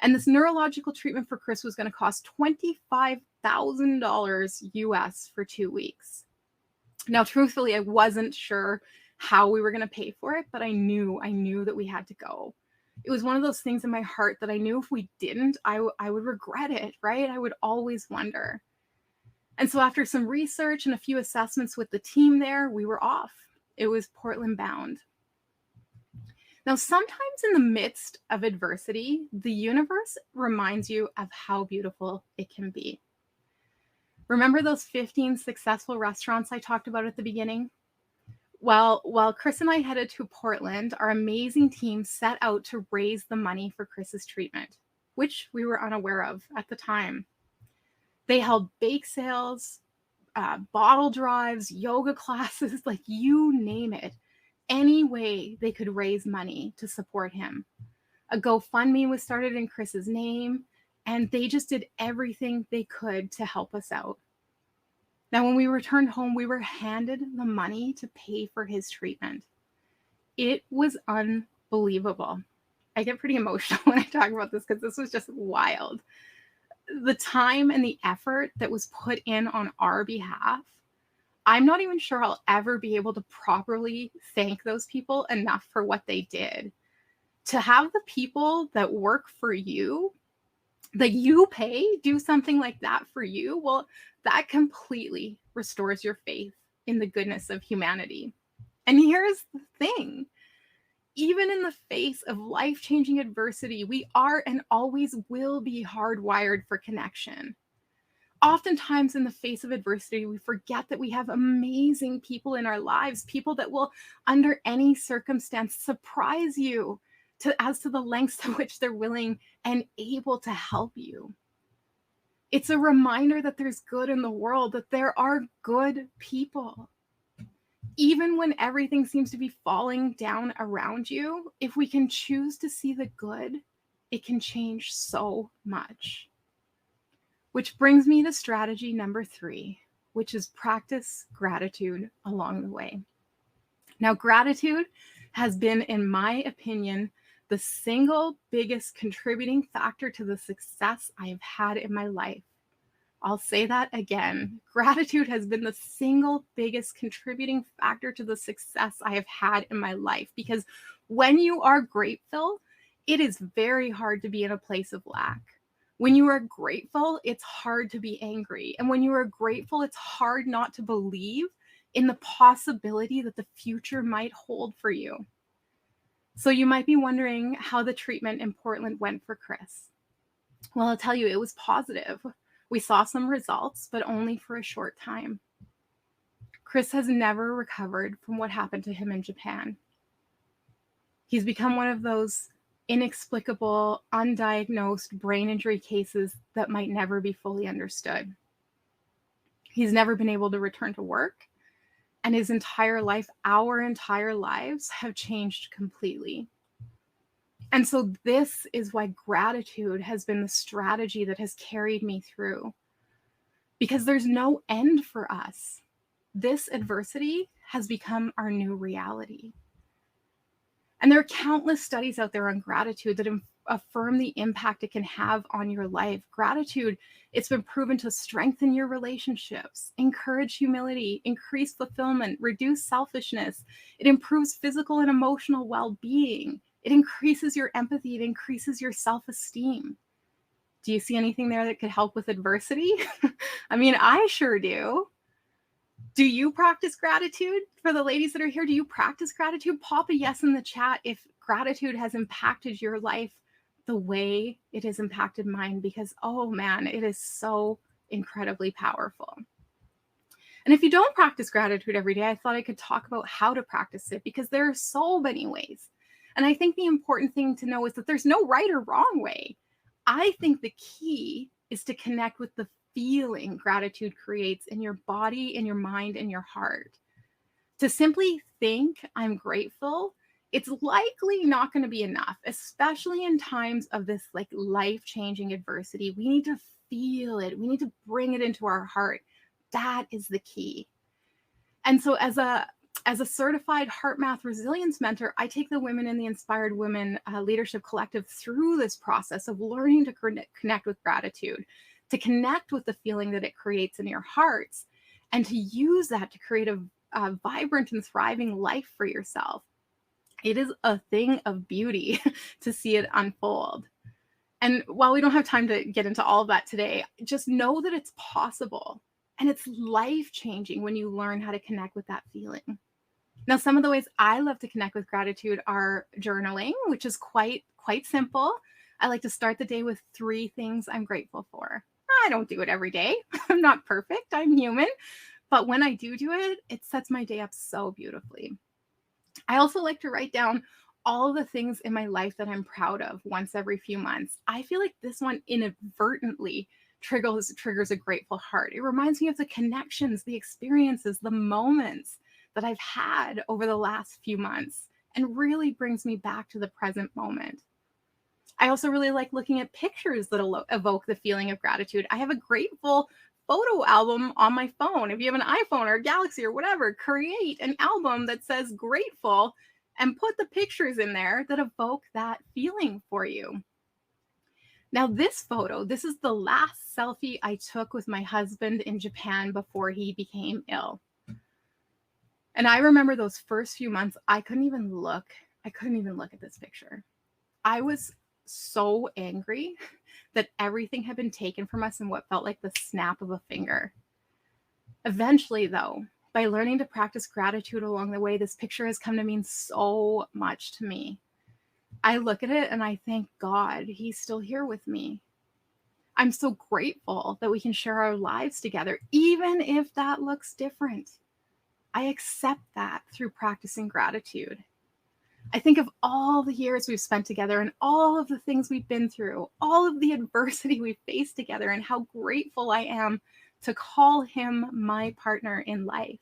And this neurological treatment for Chris was going to cost $25,000 US for 2 weeks. Now, truthfully, I wasn't sure how we were going to pay for it, but I knew that we had to go. It was one of those things in my heart that I knew if we didn't, I would regret it, right? I would always wonder. And so after some research and a few assessments with the team there, we were off. It was Portland bound. Now, sometimes in the midst of adversity, the universe reminds you of how beautiful it can be. Remember those 15 successful restaurants I talked about at the beginning? Well, while Chris and I headed to Portland, our amazing team set out to raise the money for Chris's treatment, which we were unaware of at the time. They held bake sales, bottle drives, yoga classes, like you name it, any way they could raise money to support him. A GoFundMe was started in Chris's name, and they just did everything they could to help us out. Now, when we returned home, we were handed the money to pay for his treatment. It was unbelievable. I get pretty emotional when I talk about this because this was just wild. The time and the effort that was put in on our behalf, I'm not even sure I'll ever be able to properly thank those people enough for what they did. To have the people that work for you, that you pay, do something like that for you, well, that completely restores your faith in the goodness of humanity. And here's the thing. Even in the face of life-changing adversity, we are and always will be hardwired for connection. Oftentimes in the face of adversity, we forget that we have amazing people in our lives, people that will, under any circumstance, surprise you as to the lengths to which they're willing and able to help you. It's a reminder that there's good in the world, that there are good people. Even when everything seems to be falling down around you, if we can choose to see the good, it can change so much. Which brings me to strategy number 3, which is practice gratitude along the way. Now, gratitude has been, in my opinion, the single biggest contributing factor to the success I have had in my life. I'll say that again. Gratitude has been the single biggest contributing factor to the success I have had in my life, because when you are grateful, it is very hard to be in a place of lack. When you are grateful, it's hard to be angry. And when you are grateful, it's hard not to believe in the possibility that the future might hold for you. So you might be wondering how the treatment in Portland went for Chris. Well, I'll tell you, it was positive. We saw some results, but only for a short time. Chris has never recovered from what happened to him in Japan. He's become one of those inexplicable, undiagnosed brain injury cases that might never be fully understood. He's never been able to return to work, and his entire life, our entire lives, have changed completely. And so this is why gratitude has been the strategy that has carried me through, because there's no end for us. This adversity has become our new reality. And there are countless studies out there on gratitude that affirm the impact it can have on your life. Gratitude, it's been proven to strengthen your relationships, encourage humility, increase fulfillment, reduce selfishness. It improves physical and emotional well-being. It increases your empathy. It increases your self-esteem. Do you see anything there that could help with adversity? I mean, I sure do. Do you practice gratitude? For the ladies that are here, do you practice gratitude? Pop a yes in the chat if gratitude has impacted your life the way it has impacted mine, because, oh man, it is so incredibly powerful. And if you don't practice gratitude every day, I thought I could talk about how to practice it, because there are so many ways. And I think the important thing to know is that there's no right or wrong way. I think the key is to connect with the feeling gratitude creates in your body, in your mind, and your heart. To simply think I'm grateful, it's likely not going to be enough, especially in times of this like life-changing adversity. We need to feel it. We need to bring it into our heart. That is the key. And so as a certified heart math resilience mentor, I take the women in the Inspired Women Leadership Collective through this process of learning to connect with gratitude, to connect with the feeling that it creates in your hearts, and to use that to create a vibrant and thriving life for yourself. It is a thing of beauty to see it unfold. And while we don't have time to get into all of that today, just know that it's possible. And it's life-changing when you learn how to connect with that feeling. Now, some of the ways I love to connect with gratitude are journaling, which is quite simple. I like to start the day with 3 things I'm grateful for. I don't do it every day. I'm not perfect. I'm human. But when I do it, it sets my day up so beautifully. I also like to write down all the things in my life that I'm proud of once every few months. I feel like this one inadvertently triggers a grateful heart. It reminds me of the connections, the experiences, the moments that I've had over the last few months, and really brings me back to the present moment. I also really like looking at pictures that evoke the feeling of gratitude. I have a grateful photo album on my phone. If you have an iPhone or a Galaxy or whatever, create an album that says grateful and put the pictures in there that evoke that feeling for you. Now, this photo, this is the last selfie I took with my husband in Japan before he became ill. And I remember those first few months, I couldn't even look at this picture. I was so angry that everything had been taken from us in what felt like the snap of a finger. Eventually, though, by learning to practice gratitude along the way, this picture has come to mean so much to me. I look at it and I thank God he's still here with me. I'm so grateful that we can share our lives together, even if that looks different. I accept that through practicing gratitude. I think of all the years we've spent together and all of the things we've been through, all of the adversity we've faced together, and how grateful I am to call him my partner in life.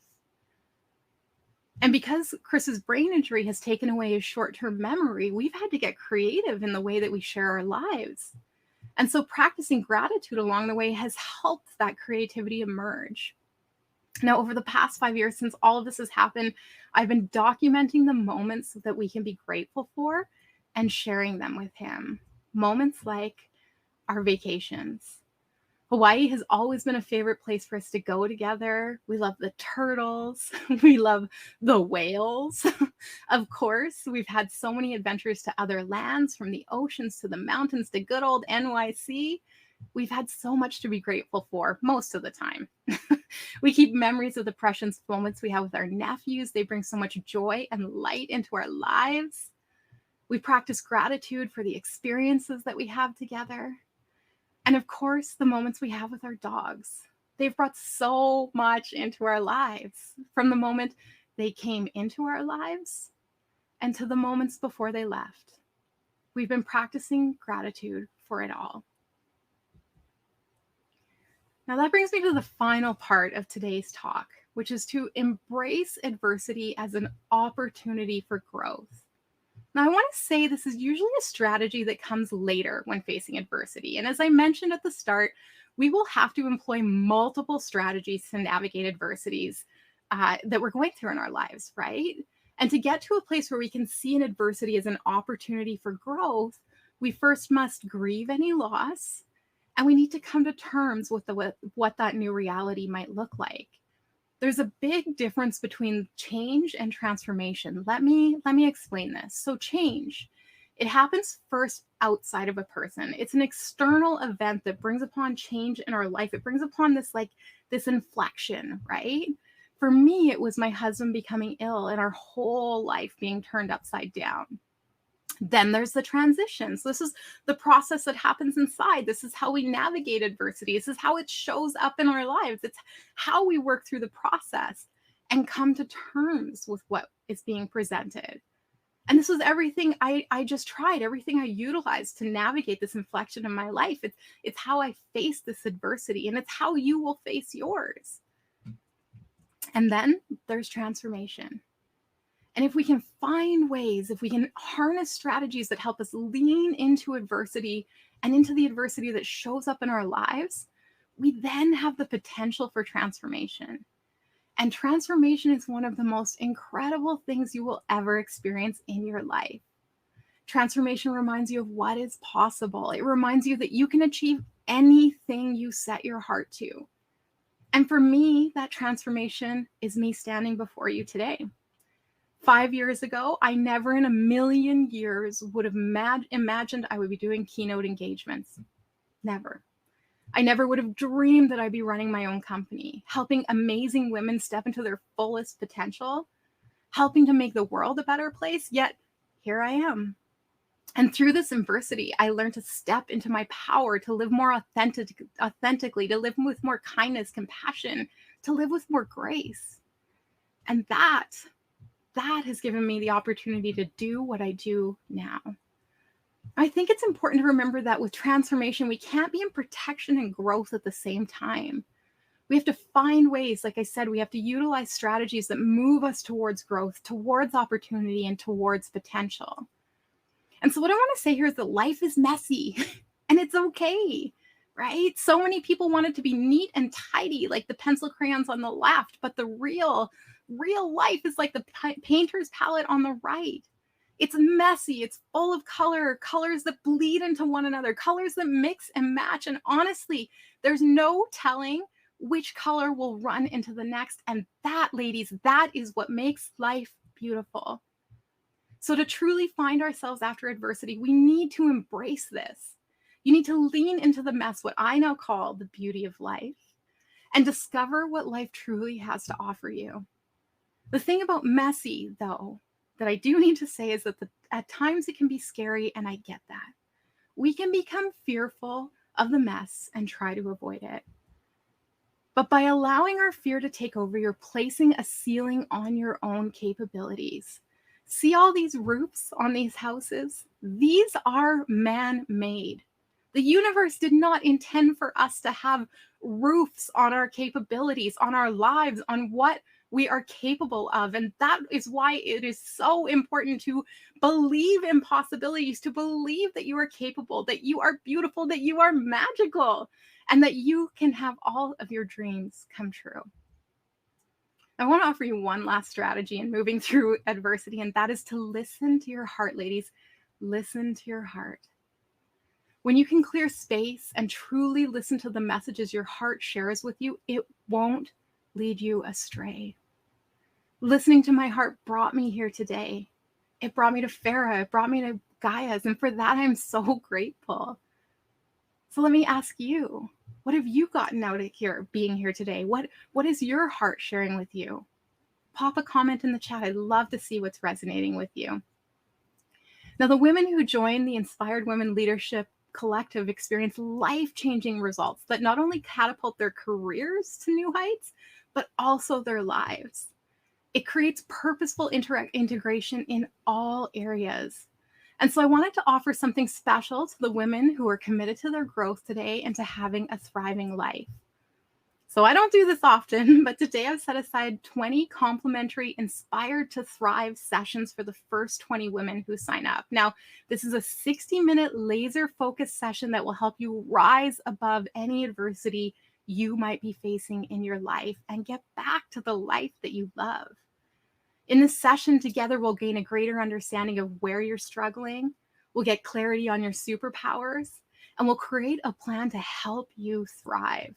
And because Chris's brain injury has taken away his short-term memory, we've had to get creative in the way that we share our lives. And so practicing gratitude along the way has helped that creativity emerge. Now, over the past 5 years, since all of this has happened, I've been documenting the moments that we can be grateful for and sharing them with him. Moments like our vacations. Hawaii has always been a favorite place for us to go together. We love the turtles. We love the whales. Of course, we've had so many adventures to other lands, from the oceans to the mountains to good old NYC. We've had so much to be grateful for most of the time. We keep memories of the precious moments we have with our nephews. They bring so much joy and light into our lives. We practice gratitude for the experiences that we have together. And of course, the moments we have with our dogs. They've brought so much into our lives, from the moment they came into our lives and to the moments before they left. We've been practicing gratitude for it all. Now that brings me to the final part of today's talk, which is to embrace adversity as an opportunity for growth. Now, I want to say this is usually a strategy that comes later when facing adversity. And as I mentioned at the start, we will have to employ multiple strategies to navigate adversities that we're going through in our lives, right? And to get to a place where we can see an adversity as an opportunity for growth, we first must grieve any loss, and we need to come to terms with what that new reality might look like. There's a big difference between change and transformation. Let me explain this. So change, it happens first outside of a person. It's an external event that brings upon change in our life. It brings upon this inflection, right? For me, it was my husband becoming ill and our whole life being turned upside down. Then there's the transition. So this is the process that happens inside. This is how we navigate adversity. This is how it shows up in our lives. It's how we work through the process and come to terms with what is being presented. And this was everything I just tried, everything I utilized to navigate this inflection in my life. It's how I face this adversity, and it's how you will face yours. And then there's transformation. And if we can find ways, if we can harness strategies that help us lean into adversity and into the adversity that shows up in our lives, we then have the potential for transformation. And transformation is one of the most incredible things you will ever experience in your life. Transformation reminds you of what is possible. It reminds you that you can achieve anything you set your heart to. And for me, that transformation is me standing before you today. 5 years ago, I never in a million years would have imagined I would be doing keynote engagements. Never. I never would have dreamed that I'd be running my own company, helping amazing women step into their fullest potential, helping to make the world a better place, yet here I am. And through this adversity, I learned to step into my power, to live more authentically, to live with more kindness, compassion, to live with more grace. And that has given me the opportunity to do what I do now. I think it's important to remember that with transformation, we can't be in protection and growth at the same time. We have to find ways, like I said, we have to utilize strategies that move us towards growth, towards opportunity, and towards potential. And so what I want to say here is that life is messy and it's okay, right? So many people want it to be neat and tidy, like the pencil crayons on the left, but the real Real life is like the painter's palette on the right. It's messy, it's full of colors that bleed into one another, colors that mix and match. And honestly, there's no telling which color will run into the next. And that, ladies, that is what makes life beautiful. So to truly find ourselves after adversity, we need to embrace this. You need to lean into the mess, what I now call the beauty of life, and discover what life truly has to offer you. The thing about messy, though, that I do need to say is that at times it can be scary, and I get that. We can become fearful of the mess and try to avoid it. But by allowing our fear to take over, you're placing a ceiling on your own capabilities. See all these roofs on these houses? These are man-made. The universe did not intend for us to have roofs on our capabilities, on our lives, on what we are capable of. And that is why it is so important to believe in possibilities, to believe that you are capable, that you are beautiful, that you are magical, and that you can have all of your dreams come true. I want to offer you one last strategy in moving through adversity, and that is to listen to your heart, ladies. Listen to your heart. When you can clear space and truly listen to the messages your heart shares with you, it won't lead you astray. Listening to my heart brought me here today. It brought me to Farah. It brought me to Gaia's, and for that, I'm so grateful. So let me ask you, what have you gotten out of here, being here today? What is your heart sharing with you? Pop a comment in the chat. I'd love to see what's resonating with you. Now, the women who joined the Inspired Women Leadership Collective experience life-changing results that not only catapult their careers to new heights, but also their lives. It creates purposeful integration in all areas. And so I wanted to offer something special to the women who are committed to their growth today and to having a thriving life. So I don't do this often, but today I've set aside 20 complimentary Inspired to Thrive sessions for the first 20 women who sign up. Now, this is a 60-minute laser-focused session that will help you rise above any adversity you might be facing in your life and get back to the life that you love. In this session, together, we'll gain a greater understanding of where you're struggling, we'll get clarity on your superpowers, and we'll create a plan to help you thrive.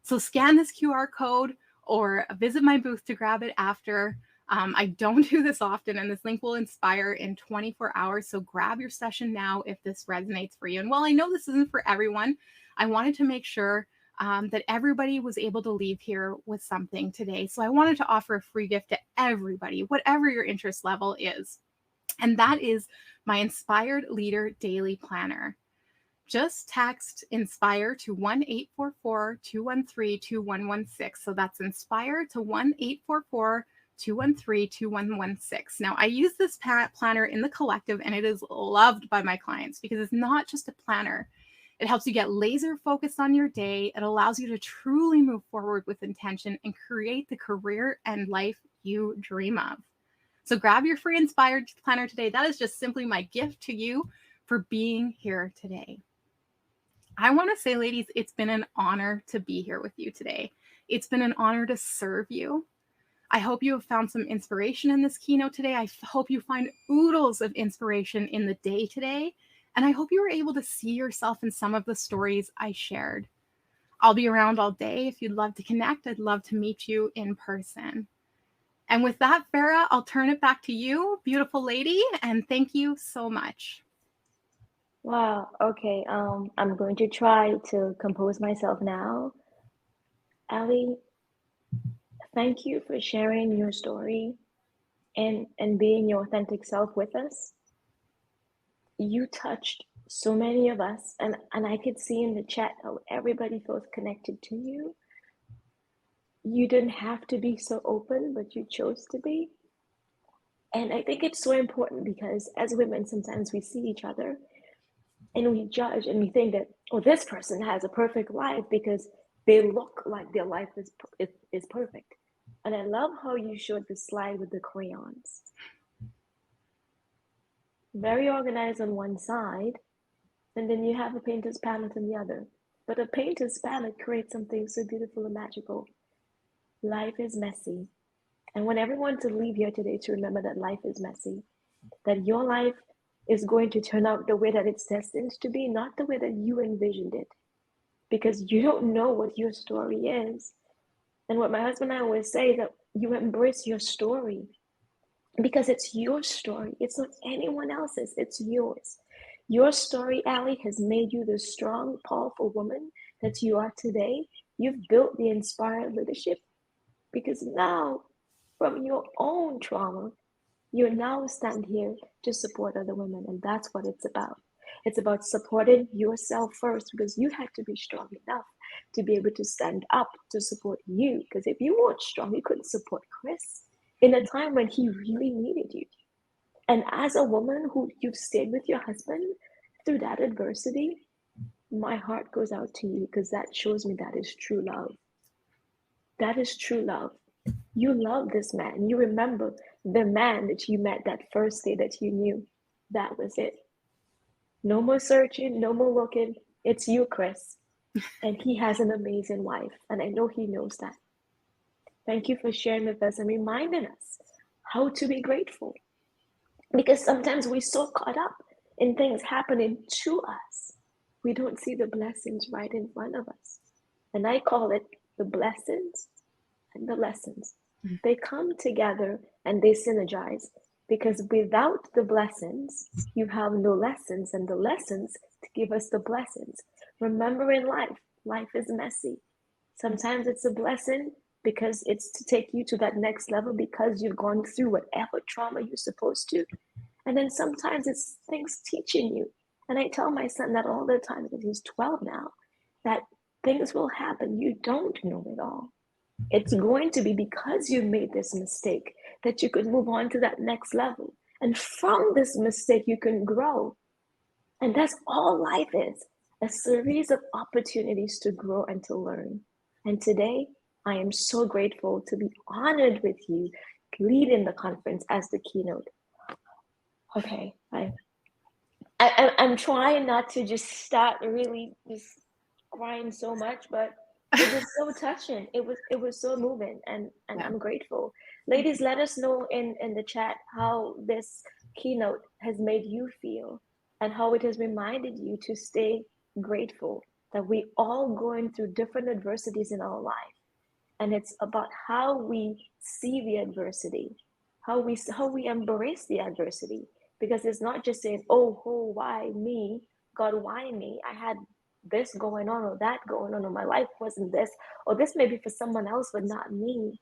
So scan this QR code or visit my booth to grab it after. I don't do this often, and this link will expire in 24 hours. So grab your session now if this resonates for you. And while I know this isn't for everyone, I wanted to make sure that everybody was able to leave here with something today. So I wanted to offer a free gift to everybody, whatever your interest level is. And that is my Inspired Leader Daily Planner. Just text INSPIRE to 1-844-213-2116. So that's INSPIRE to 1-844-213-2116. Now, I use this planner in the collective, and it is loved by my clients because it's not just a planner. It helps you get laser focused on your day. It allows you to truly move forward with intention and create the career and life you dream of. So grab your free Inspired Planner today. That is just simply my gift to you for being here today. I want to say, ladies, it's been an honor to be here with you today. It's been an honor to serve you. I hope you have found some inspiration in this keynote today. I hope you find oodles of inspiration in the day today. And I hope you were able to see yourself in some of the stories I shared. I'll be around all day. If you'd love to connect, I'd love to meet you in person. And with that, Farah, I'll turn it back to you, beautiful lady, and thank you so much. Wow, okay. I'm going to try to compose myself now. Ali, thank you for sharing your story and being your authentic self with us. You touched so many of us, and I could see in the chat how everybody feels connected to you. You didn't have to be so open, but you chose to be. And I think it's so important because as women, sometimes we see each other and we judge and we think that, oh, this person has a perfect life because they look like their life is perfect. And I love how you showed the slide with the crayons. Very organized on one side, and then you have a painter's palette on the other. But a painter's palette creates something so beautiful and magical. Life is messy, And want everyone to leave here today to remember that life is messy, that your life is going to turn out the way that it's destined to be, not the way that you envisioned it, because you don't know what your story is. And what my husband and I always say, that you embrace your story, because it's your story. It's not anyone else's, it's yours. Your story, Allie, has made you the strong, powerful woman that you are today. You've built the inspired leadership because now, from your own trauma, you now stand here to support other women. And that's what it's about. It's about supporting yourself first, because you had to be strong enough to be able to stand up to support you. Because if you weren't strong, you couldn't support Chris in a time when he really needed you. And as a woman who you've stayed with your husband through that adversity, my heart goes out to you, because that shows me that is true love. That is true love. You love this man. You remember the man that you met that first day that you knew. That was it. No more searching, no more looking. It's you, Chris. And he has an amazing wife. And I know he knows that. Thank you for sharing with us and reminding us how to be grateful. Because sometimes we're so caught up in things happening to us, we don't see the blessings right in front of us. And I call it the blessings and the lessons. They come together and they synergize, because without the blessings, you have no lessons, and the lessons to give us the blessings. Remember, in life is messy. Sometimes it's a blessing because it's to take you to that next level, because you've gone through whatever trauma you're supposed to. And then sometimes it's things teaching you. And I tell my son that all the time, because he's 12 now, that things will happen. You don't know it all. It's going to be because you made this mistake that you could move on to that next level. And from this mistake, you can grow. And that's all life is, a series of opportunities to grow and to learn. And today, I am so grateful to be honored with you leading the conference as the keynote. Okay, I'm trying not to just start really just crying so much, but it was so touching. It was so moving, and I'm grateful. Ladies, let us know in the chat how this keynote has made you feel, and how it has reminded you to stay grateful, that we all going through different adversities in our life. And it's about how we see the adversity, how we embrace the adversity. Because it's not just saying, oh, why me? God, why me? I had this going on or that going on, or my life wasn't this, or this may be for someone else, but not me.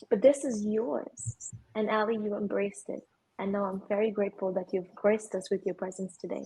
But this is yours. And Allie, you embraced it. And now I'm very grateful that you've graced us with your presence today.